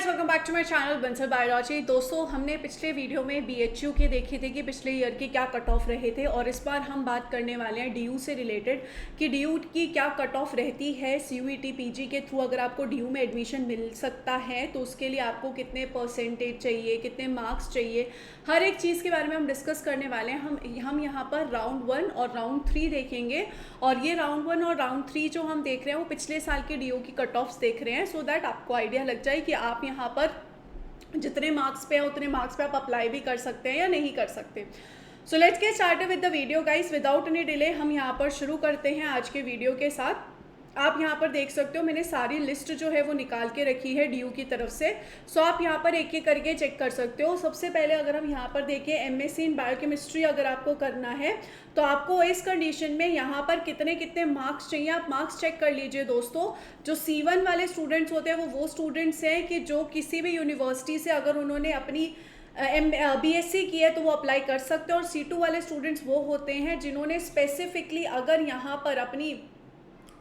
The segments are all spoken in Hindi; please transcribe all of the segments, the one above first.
Guys, welcome back to my channel Bansal biology. दोस्तों, हमने पिछले वीडियो में बीएचयू के देखे थे कि पिछले ईयर के क्या कट ऑफ रहे थे, और इस बार हम बात करने वाले हैं डीयू से रिलेटेड कि डीयू की क्या कट ऑफ रहती है। सीयूईटी पीजी के थ्रू अगर आपको डीयू में एडमिशन मिल सकता है तो उसके लिए आपको कितने परसेंटेज चाहिए, कितने मार्क्स चाहिए, हर एक चीज़ के बारे में हम डिस्कस करने वाले हैं। हम यहाँ पर राउंड 1 और राउंड 3 देखेंगे, और ये राउंड 1 और राउंड 3 जो हम देख रहे हैं वो पिछले साल के डीयू की कट ऑफ्स देख रहे हैं, सो दैट आपको आइडिया लग जाए कि आप यहाँ पर जितने मार्क्स पे हैं उतने मार्क्स पे आप अप्लाई भी कर सकते हैं या नहीं कर सकते। So let's get started with the video guys, without any delay हम यहाँ पर शुरू करते हैं आज के वीडियो के साथ। आप यहाँ पर देख सकते हो मैंने सारी लिस्ट जो है वो निकाल के रखी है डीयू की तरफ से। सो आप यहाँ पर एक एक करके चेक कर सकते हो। सबसे पहले अगर हम यहाँ पर देखें एमएससी इन बायोकेमिस्ट्री अगर आपको करना है तो आपको इस कंडीशन में यहाँ पर कितने कितने मार्क्स चाहिए आप मार्क्स चेक कर लीजिए दोस्तों। जो C1 वाले स्टूडेंट्स होते हैं वो स्टूडेंट्स हैं कि जो किसी भी यूनिवर्सिटी से अगर उन्होंने अपनी बीएससी की है तो वो अप्लाई कर सकते हैं, और C2 वाले स्टूडेंट्स वो होते हैं जिन्होंने स्पेसिफिकली अगर यहाँ पर अपनी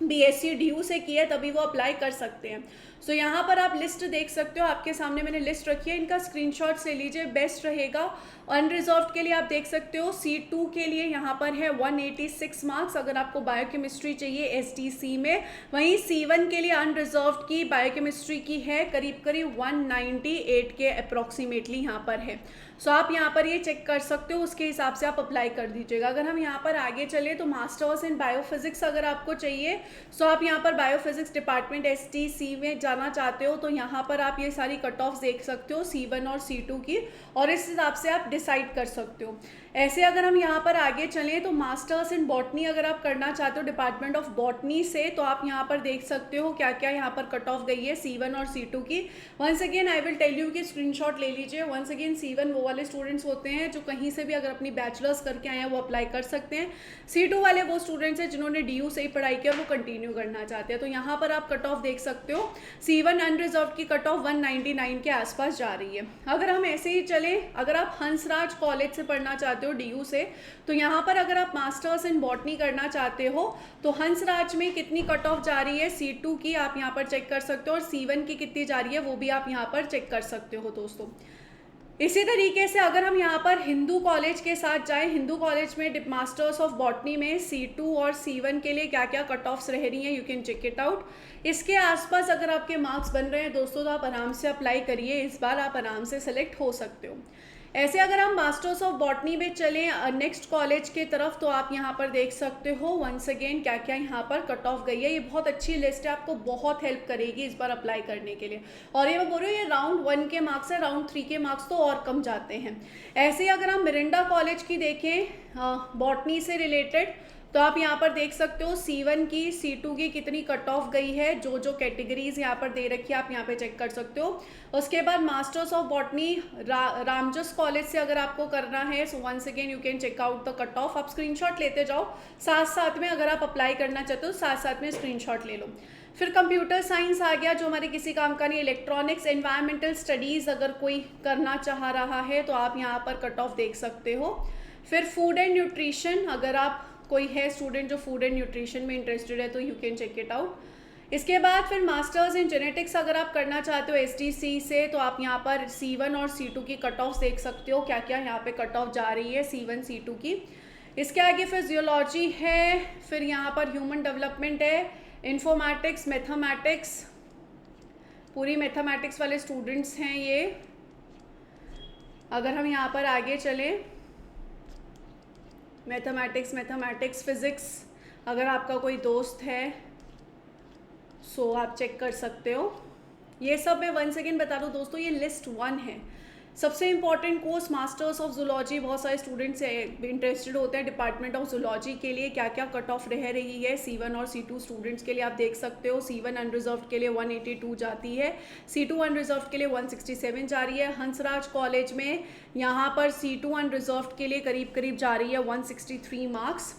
बीएससी डीयू से की है तभी वो अप्लाई कर सकते हैं। सो यहाँ पर आप लिस्ट देख सकते हो, आपके सामने मैंने लिस्ट रखी है, इनका स्क्रीनशॉट्स ले लीजिए, बेस्ट रहेगा। अनरिजर्व्ड के लिए आप देख सकते हो C2 के लिए यहाँ पर है 186 मार्क्स अगर आपको बायोकेमिस्ट्री चाहिए एसटीसी में। वहीं C1 के लिए अनरिजर्व्ड की बायोकेमिस्ट्री की है करीब करीब 198 के अप्रॉक्सीमेटली यहाँ पर है। सो आप यहाँ पर ये चेक कर सकते हो, उसके हिसाब से आप अप्लाई कर दीजिएगा। अगर हम यहाँ पर आगे चले तो मास्टर्स इन बायोफिजिक्स अगर आपको चाहिए, सो आप यहाँ पर बायोफिजिक्स डिपार्टमेंट एसटीसी में जाना चाहते हो तो यहाँ पर आप ये सारी कट ऑफ देख सकते हो C1 और C2 की, और इस हिसाब से आप डिसाइड कर सकते हो। ऐसे अगर हम यहाँ पर आगे चलें तो मास्टर्स इन बॉटनी अगर आप करना चाहते हो डिपार्टमेंट ऑफ बॉटनी से, तो आप यहाँ पर देख सकते हो क्या क्या यहाँ पर कट ऑफ गई है C1 और C2 की। Once again I will tell you कि स्क्रीनशॉट ले लीजिए। वंस अगेन C1 वो वाले स्टूडेंट्स होते हैं जो कहीं से भी अगर अपनी बैचलर्स करके आए हैं वो अप्लाई कर सकते हैं। C2 वाले वो स्टूडेंट्स हैं जिन्होंने डीयू से ही पढ़ाई की और वो कंटिन्यू करना चाहते हैं। तो यहाँ पर आप कट ऑफ देख सकते हो, C1 अनरिजर्व की कट ऑफ 199 के आसपास जा रही है। अगर हम ऐसे ही चले, अगर आप हंसराज कॉलेज से पढ़ना चाहते हो डीयू से, तो यहाँ पर अगर आप मास्टर्स इन बॉटनी करना चाहते हो तो हंसराज में कितनी कट ऑफ जा रही है C2 की आप यहाँ पर चेक कर सकते हो, और C1 की कितनी जा रही है वो भी आप यहाँ पर चेक कर सकते हो दोस्तों। इसी तरीके से अगर हम यहाँ पर हिंदू कॉलेज के साथ जाएं, हिंदू कॉलेज में मास्टर्स ऑफ बॉटनी में C2 और C1 के लिए क्या क्या कट ऑफ्स रह रही हैं, you can check it out. इसके आसपास अगर आपके मार्क्स बन रहे हैं दोस्तों तो आप आराम से अप्लाई करिए, इस बार आप आराम से सेलेक्ट हो सकते हो। ऐसे अगर हम मास्टर्स ऑफ बॉटनी में चलें नेक्स्ट कॉलेज के तरफ तो आप यहाँ पर देख सकते हो वंस अगेन क्या क्या यहाँ पर कट ऑफ गई है। ये बहुत अच्छी लिस्ट है, आपको बहुत हेल्प करेगी इस बार अप्लाई करने के लिए। और ये मैं बोल रही हूँ ये राउंड 1 के मार्क्स है, राउंड 3 के मार्क्स तो और कम जाते हैं। ऐसे ही अगर हम मिरिंडा कॉलेज की देखें बॉटनी से रिलेटेड, तो आप यहाँ पर देख सकते हो C1 की C2 की कितनी कट ऑफ गई है, जो जो कैटेगरीज यहाँ पर दे रखी है आप यहाँ पे चेक कर सकते हो। उसके बाद masters of botany Ramjas college से अगर आपको करना है so once again you can check out the cut off. आप स्क्रीनशॉट लेते जाओ, साथ साथ में अगर आप अप्लाई करना चाहते हो साथ साथ में स्क्रीनशॉट ले लो। फिर कंप्यूटर साइंस आ गया जो हमारे किसी काम का नहीं। इलेक्ट्रॉनिक्स एनवायरमेंटल स्टडीज़ अगर कोई करना चाह रहा है तो आप यहाँ पर कट ऑफ देख सकते हो। फिर फूड एंड न्यूट्रिशन अगर आप कोई है स्टूडेंट जो फूड एंड न्यूट्रिशन में इंटरेस्टेड है तो you can check it out. इसके बाद फिर मास्टर्स इन जेनेटिक्स अगर आप करना चाहते हो एसटीसी से, तो आप यहाँ पर C1 और C2 की कट ऑफ देख सकते हो क्या क्या यहाँ पे कट ऑफ जा रही है C1 C2 की। इसके आगे फिर जियोलॉजी है, फिर यहाँ पर ह्यूमन डेवलपमेंट है, इंफॉर्मेटिक्स, मैथमेटिक्स, पूरी मैथमेटिक्स वाले स्टूडेंट्स हैं ये। अगर हम यहाँ पर आगे चलें मैथमेटिक्स फिज़िक्स अगर आपका कोई दोस्त है सो आप चेक कर सकते हो। ये सब मैं वंस अगेन बता दूँ दोस्तों, ये लिस्ट 1 है। सबसे important course masters of zoology, बहुत सारे स्टूडेंट्स इंटरेस्टेड होते हैं डिपार्टमेंट ऑफ जूलॉजी के लिए क्या क्या कट ऑफ रह रही है। C1 और C2 स्टूडेंट्स के लिए आप देख सकते हो, C1 अनरिजर्व्ड के लिए 182 जाती है, C2 अनरिजर्व्ड के लिए 167 जा रही है। हंसराज कॉलेज में यहाँ पर C2 अनरिजर्व्ड के लिए करीब करीब जा रही है 163 मार्क्स।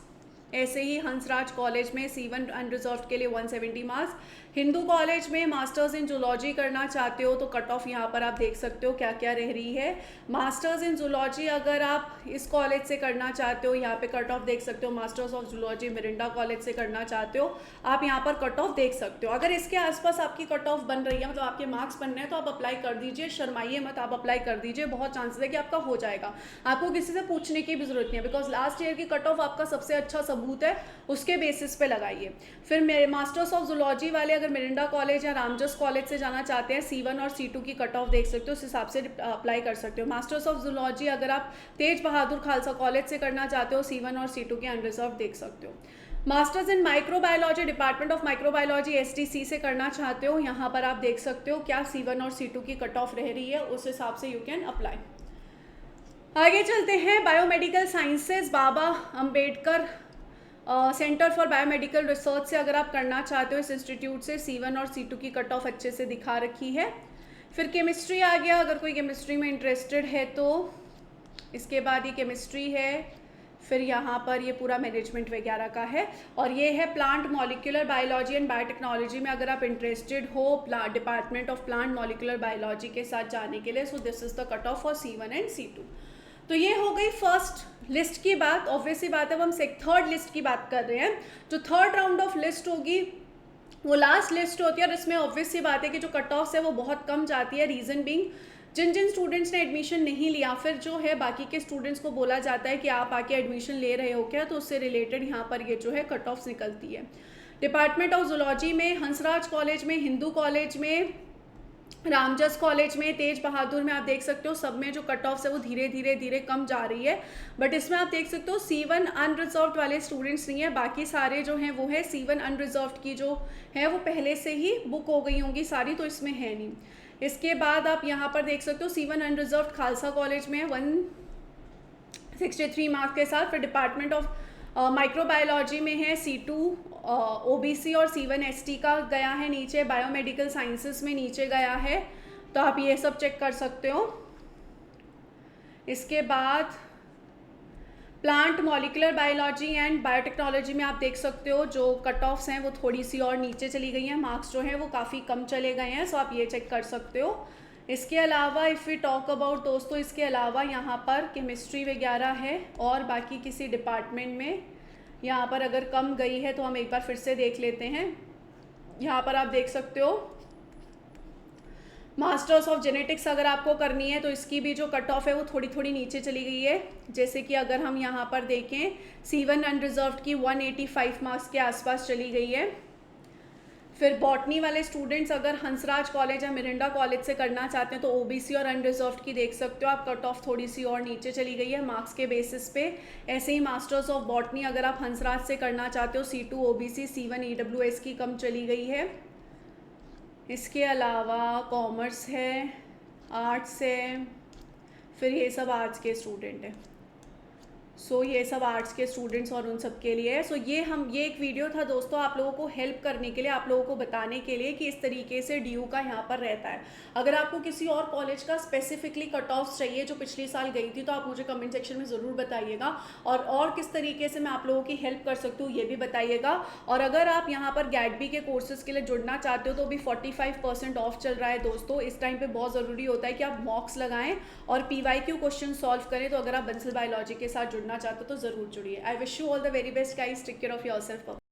ऐसे ही हंसराज कॉलेज में C1 अनरिजर्व्ड के लिए 170 मार्क्स। हिंदू कॉलेज में मास्टर्स इन जूलॉजी करना चाहते हो तो कट ऑफ यहाँ पर आप देख सकते हो क्या क्या रह रही है। मास्टर्स इन जूलॉजी अगर आप इस कॉलेज से करना चाहते हो, यहाँ पे कट ऑफ देख सकते हो। Masters of zoology Mirinda college से करना चाहते हो, आप यहाँ पर कट ऑफ देख सकते हो। अगर इसके आसपास आपकी कट ऑफ बन रही है, मतलब आपके मार्क्स बन रहे हैं, तो आप अप्लाई कर दीजिए, शर्माइए मत, आप अप्लाई कर दीजिए। बहुत चांसेस है कि आपका हो जाएगा, आपको किसी से पूछने की भी जरूरत नहीं है, बिकॉज लास्ट ईयर की कट ऑफ आपका सबसे अच्छा सबूत है, उसके बेसिस पे लगाइए। फिर मेरे मास्टर्स ऑफ जूलॉजी वाले अगर मिरिंडा कॉलेज या रामजस कॉलेज से जाना चाहते हैं, C1 और C2 की कट ऑफ देख सकते हो, उस हिसाब से अप्लाई कर सकते हो। मास्टर्स ऑफ जूलॉजी अगर आप तेज बहादुर खालसा कॉलेज से करना चाहते हो, C1 और C2 के अनरिजर्व देख सकते हो। Masters in microbiology department of microbiology STC से करना चाहते हो, यहाँ पर आप देख सकते हो क्या C1 और C2 की कट ऑफ रह रही है, उस हिसाब से यू कैन अप्लाई। आगे चलते हैं, biomedical sciences Baba Ambedkar centre for biomedical research से अगर आप करना चाहते हो इस इंस्टीट्यूट से, C1 और C2 की कट ऑफ अच्छे से दिखा रखी है। फिर केमिस्ट्री आ गया, अगर कोई केमिस्ट्री में इंटरेस्टेड है तो इसके बाद ये केमिस्ट्री है। फिर यहाँ पर ये पूरा मैनेजमेंट वगैरह का है, और ये है plant molecular biology and biotechnology में अगर आप इंटरेस्टेड हो department of plant molecular biology के साथ जाने के लिए। So this is the cut of for C1 and C2। तो ये हो गई फर्स्ट लिस्ट की बात। ऑब्वियसली बात है, अब हम थर्ड लिस्ट की बात कर रहे हैं। जो थर्ड राउंड ऑफ लिस्ट होगी वो लास्ट लिस्ट होती है, और इसमें ऑब्वियसली बात है कि जो कट ऑफ है वो बहुत कम जाती है। रीज़न बीइंग, जिन जिन स्टूडेंट्स ने एडमिशन नहीं लिया, फिर जो है बाकी के स्टूडेंट्स को बोला जाता है कि आप आके एडमिशन ले रहे हो क्या, तो उससे रिलेटेड यहाँ पर ये जो है कट ऑफ निकलती है। डिपार्टमेंट ऑफ जूलॉजी में, हंसराज कॉलेज में, हिंदू कॉलेज में, रामजस कॉलेज में, तेज बहादुर में आप देख सकते हो सब में जो कट ऑफ है वो धीरे धीरे धीरे कम जा रही है। बट इसमें आप देख सकते हो C1 अनरिजर्व्ड वाले स्टूडेंट्स नहीं है, बाकी सारे जो हैं वो है C1 अनरिजर्व्ड की जो है वो पहले से ही बुक हो गई होंगी सारी, तो इसमें है नहीं। इसके बाद आप यहाँ पर देख सकते हो C1 अनरिजर्व्ड खालसा कॉलेज में 163 मार्क्स के साथ। फिर डिपार्टमेंट ऑफ माइक्रोबायोलॉजी में है C2 OBC और C1 ST का गया है नीचे। बायोमेडिकल साइंसेस में नीचे गया है, तो आप ये सब चेक कर सकते हो। इसके बाद plant molecular biology and biotechnology में आप देख सकते हो जो कट ऑफ्स हैं वो थोड़ी सी और नीचे चली गई हैं, मार्क्स जो हैं वो काफ़ी कम चले गए हैं, सो आप ये चेक कर सकते हो। इसके अलावा इफ़ वी टॉक अबाउट दोस्तों, इसके अलावा यहाँ पर केमिस्ट्री वगैरह है, और बाकी किसी डिपार्टमेंट में यहाँ पर अगर कम गई है तो हम एक बार फिर से देख लेते हैं। यहाँ पर आप देख सकते हो मास्टर्स ऑफ जेनेटिक्स अगर आपको करनी है तो इसकी भी जो कट ऑफ है वो थोड़ी थोड़ी नीचे चली गई है। जैसे कि अगर हम यहाँ पर देखें, C1 अनरिजर्व्ड की 185 मार्क्स के आसपास चली गई है। फिर बॉटनी वाले स्टूडेंट्स अगर हंसराज कॉलेज या मिरिंडा कॉलेज से करना चाहते हैं तो OBC और अनरिजर्व्ड की देख सकते हो आप, कट ऑफ थोड़ी सी और नीचे चली गई है मार्क्स के बेसिस पे। ऐसे ही मास्टर्स ऑफ बॉटनी अगर आप हंसराज से करना चाहते हो, C2 OBC, C1 EWS की कम चली गई है। इसके अलावा कॉमर्स है, आर्ट्स है, फिर ये सब आर्ट्स के स्टूडेंट हैं। सो ये सब आर्ट्स के स्टूडेंट्स और उन सब के लिए है। सो ये एक वीडियो था दोस्तों आप लोगों को हेल्प करने के लिए, आप लोगों को बताने के लिए कि इस तरीके से DU का यहाँ पर रहता है। अगर आपको किसी और कॉलेज का स्पेसिफिकली कट ऑफ चाहिए जो पिछले साल गई थी, तो आप मुझे कमेंट सेक्शन में ज़रूर बताइएगा, और किस तरीके से मैं आप लोगों की हेल्प कर सकती हूँ ये भी बताइएगा। और अगर आप यहाँ पर GATB के कोर्सेज के लिए जुड़ना चाहते हो तो भी 45% ऑफ चल रहा है दोस्तों। इस टाइम पर बहुत ज़रूरी होता है कि आप मॉक्स लगाएं और PYQ क्वेश्चन सॉल्व करें। तो अगर आप बंसल बायोलॉजी के साथ जुड़ना चाहते हो तो ज़रूर जुड़िए। I wish you all the very best guys, take care of yourself.